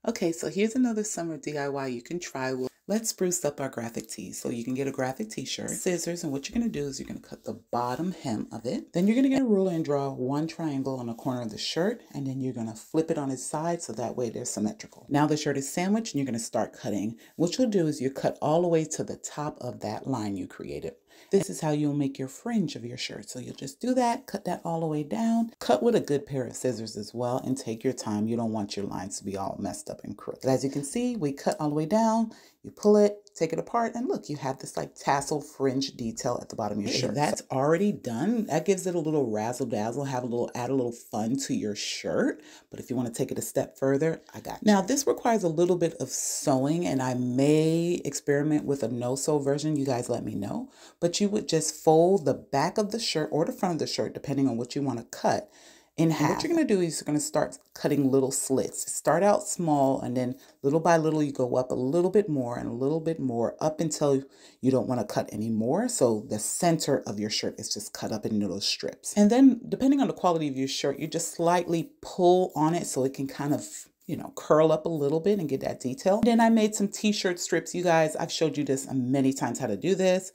Okay, so here's another summer DIY you can try. Let's spruce up our graphic tee. So you can get a graphic t-shirt, scissors, and what you're going to do is you're going to cut the bottom hem of it. Then you're going to get a ruler and draw one triangle on the corner of the shirt, and then you're going to flip it on its side so that way they're symmetrical. Now the shirt is sandwiched and you're going to start cutting. What you'll do is you cut all the way to the top of that line you created. This is how you'll make your fringe of your shirt. So you'll just do that, cut that all the way down, cut with a good pair of scissors as well, and take your time. You don't want your lines to be all messed up and crooked. As you can see, we cut all the way down, you pull it, take it apart, and look, you have this like tassel fringe detail at the bottom of your shirt. That's already done. That gives it a little razzle dazzle, add a little fun to your shirt. But if you want to take it a step further, I got you. Now this requires a little bit of sewing, and I may experiment with a no-sew version. You guys let me know. But you would just fold the back of the shirt or the front of the shirt, depending on what you want to cut, in half. And what you're going to do is you're going to start cutting little slits. Start out small, and then little by little you go up a little bit more and a little bit more up until you don't want to cut anymore. So the center of your shirt is just cut up in little strips. And then depending on the quality of your shirt, you just slightly pull on it so it can kind of, you know, curl up a little bit and get that detail. Then I made some t-shirt strips. You guys, I've showed you this many times how to do this.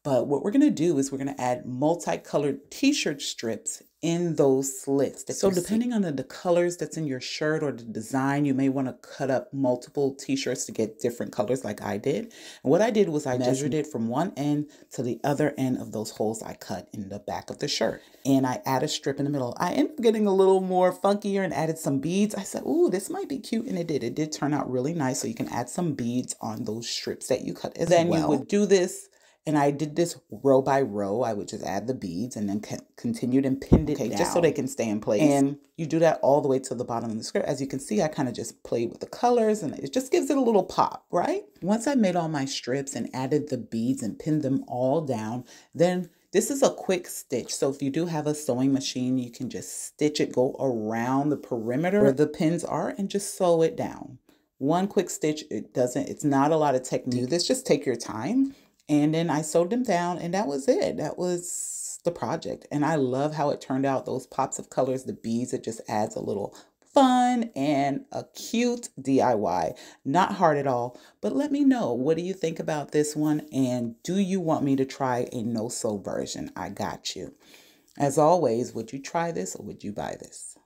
But what we're going to do is we're going to add multicolored t-shirt strips in those slits. So depending on the colors that's in your shirt or the design, you may want to cut up multiple t-shirts to get different colors like I did. And what I did was I measured it from one end to the other end of those holes I cut in the back of the shirt. And I added a strip in the middle. I ended up getting a little more funkier and added some beads. I said, ooh, this might be cute. And it did. It did turn out really nice. So you can add some beads on those strips that you cut as well. Then you would do this. And I did this row by row. I would just add the beads and then continued and pinned it down, just so they can stay in place. And you do that all the way to the bottom of the skirt. As you can see, I kind of just played with the colors and it just gives it a little pop, right? Once I made all my strips and added the beads and pinned them all down, then this is a quick stitch. So if you do have a sewing machine, you can just stitch it, go around the perimeter where the pins are and just sew it down. One quick stitch, it's not a lot of technique. Do this, just take your time. And then I sewed them down and that was it. That was the project. And I love how it turned out. Those pops of colors, the beads, it just adds a little fun and a cute DIY. Not hard at all, but let me know. What do you think about this one? And do you want me to try a no-sew version? I got you. As always, would you try this or would you buy this?